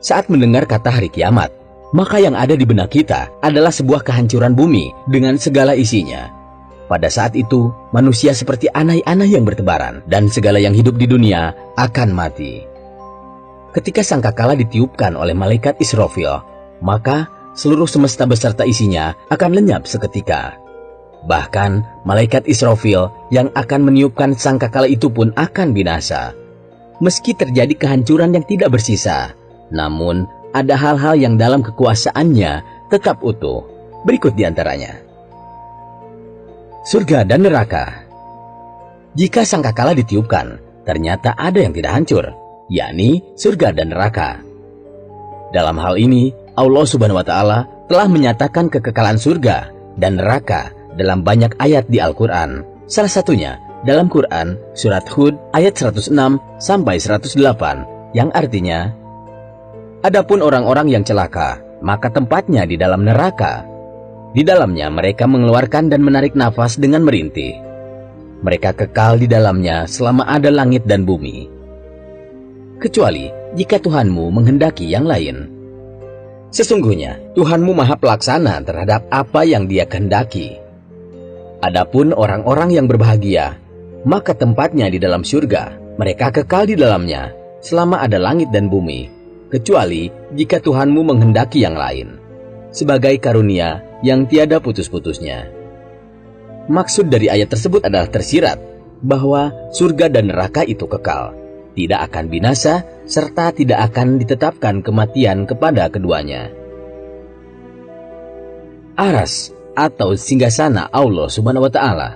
Saat mendengar kata hari kiamat, maka yang ada di benak kita adalah sebuah kehancuran bumi dengan segala isinya. Pada saat itu, manusia seperti anai-anai yang bertebaran dan segala yang hidup di dunia akan mati. Ketika sangkakala ditiupkan oleh malaikat Israfil, maka seluruh semesta beserta isinya akan lenyap seketika. Bahkan malaikat Israfil yang akan meniupkan sangkakala itu pun akan binasa. Meski terjadi kehancuran yang tidak bersisa, namun ada hal-hal yang dalam kekuasaannya tetap utuh. Berikut diantaranya. Surga dan neraka. Jika sangkakala ditiupkan, ternyata ada yang tidak hancur, yakni surga dan neraka. Dalam hal ini, Allah Subhanahu wa Ta'ala telah menyatakan kekekalan surga dan neraka dalam banyak ayat di Al-Quran. Salah satunya dalam Quran surat Hud ayat 106 sampai 108 yang artinya, adapun orang-orang yang celaka, maka tempatnya di dalam neraka. Di dalamnya mereka mengeluarkan dan menarik nafas dengan merintih. Mereka kekal di dalamnya selama ada langit dan bumi, kecuali jika Tuhanmu menghendaki yang lain. Sesungguhnya Tuhanmu maha pelaksana terhadap apa yang Dia kehendaki. Adapun orang-orang yang berbahagia, maka tempatnya di dalam surga. Mereka kekal di dalamnya selama ada langit dan bumi, kecuali jika Tuhanmu menghendaki yang lain, sebagai karunia yang tiada putus-putusnya. Maksud dari ayat tersebut adalah tersirat bahwa surga dan neraka itu kekal, tidak akan binasa, serta tidak akan ditetapkan kematian kepada keduanya. Aras atau singgasana Allah Subhanahu wa Ta'ala.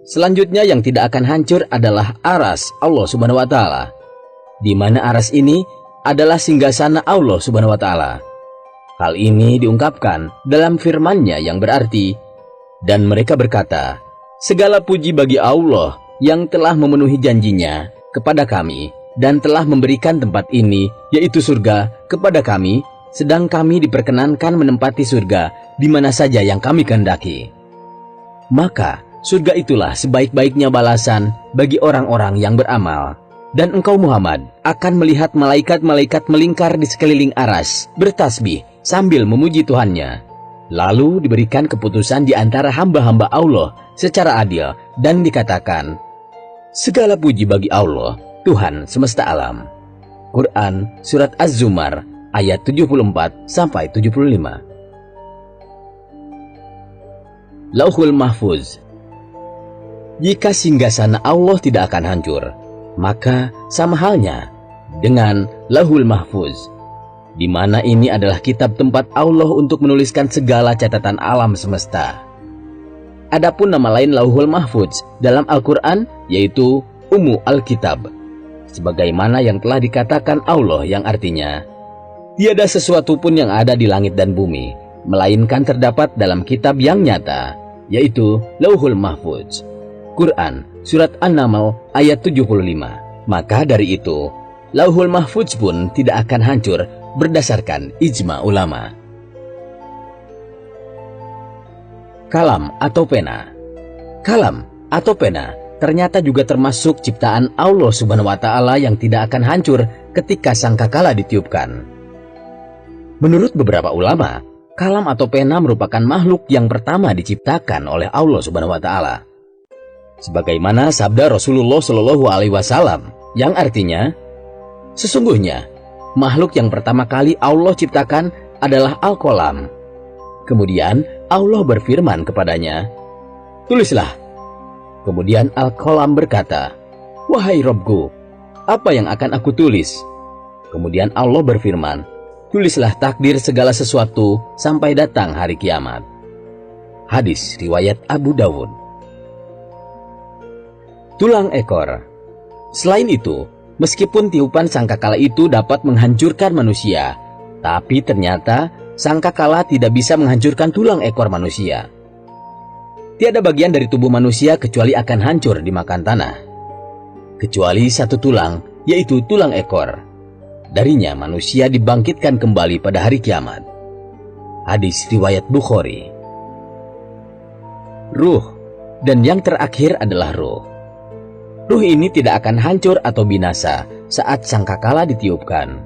Selanjutnya yang tidak akan hancur adalah aras Allah Subhanahu wa Ta'ala, di mana aras ini adalah singgasana Allah Subhanahu wa Ta'ala. Hal ini diungkapkan dalam firman-Nya yang berarti, dan mereka berkata, segala puji bagi Allah yang telah memenuhi janjinya kepada kami dan telah memberikan tempat ini, yaitu surga, kepada kami, sedang kami diperkenankan menempati surga di mana saja yang kami kehendaki. Maka surga itulah sebaik-baiknya balasan bagi orang-orang yang beramal. Dan engkau Muhammad akan melihat malaikat-malaikat melingkar di sekeliling aras, bertasbih sambil memuji Tuhannya. Lalu diberikan keputusan di antara hamba-hamba Allah secara adil dan dikatakan, segala puji bagi Allah, Tuhan semesta alam. Quran surat Az-Zumar ayat 74 sampai 75. Lauhul Mahfuz. Jika singgasana Allah tidak akan hancur, maka sama halnya dengan Lauhul Mahfuz, di mana ini adalah kitab tempat Allah untuk menuliskan segala catatan alam semesta. Adapun nama lain Lauhul Mahfuz dalam Al-Quran yaitu Ummu Al-Kitab, sebagaimana yang telah dikatakan Allah yang artinya, tiada sesuatu pun yang ada di langit dan bumi, melainkan terdapat dalam kitab yang nyata, yaitu Lauhul Mahfuz. Quran surat An-Naml ayat 75. Maka dari itu, Lauhul Mahfuz pun tidak akan hancur berdasarkan ijma ulama. Kalam atau pena. Kalam atau pena ternyata juga termasuk ciptaan Allah Subhanahu wa Ta'ala yang tidak akan hancur ketika sangkakala ditiupkan. Menurut beberapa ulama, kalam atau pena merupakan makhluk yang pertama diciptakan oleh Allah Subhanahu wa Ta'ala. Sebagaimana sabda Rasulullah Shallallahu Alaihi Wasallam yang artinya, sesungguhnya makhluk yang pertama kali Allah ciptakan adalah Al-Qalam. Kemudian Allah berfirman kepadanya, tulislah. Kemudian Al-Qalam berkata, wahai Rabbku, apa yang akan aku tulis? Kemudian Allah berfirman, tulislah takdir segala sesuatu sampai datang hari kiamat. Hadis riwayat Abu Dawud. Tulang ekor. Selain itu, meskipun tiupan sangkakala itu dapat menghancurkan manusia, tapi ternyata sangkakala tidak bisa menghancurkan tulang ekor manusia. Tiada bagian dari tubuh manusia kecuali akan hancur dimakan tanah, kecuali satu tulang, yaitu tulang ekor. Darinya manusia dibangkitkan kembali pada hari kiamat. Hadis riwayat Bukhari. Ruh, dan yang terakhir adalah ruh. Ruh ini tidak akan hancur atau binasa saat sangkakala ditiupkan.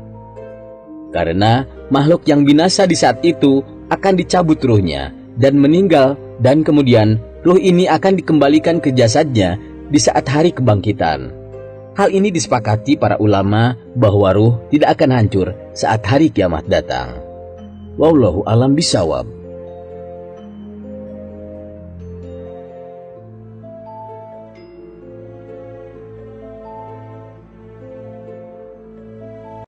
Karena makhluk yang binasa di saat itu akan dicabut ruhnya dan meninggal, dan kemudian ruh ini akan dikembalikan ke jasadnya di saat hari kebangkitan. Hal ini disepakati para ulama bahwa ruh tidak akan hancur saat hari kiamat datang. Wallahu a'lam bishawab.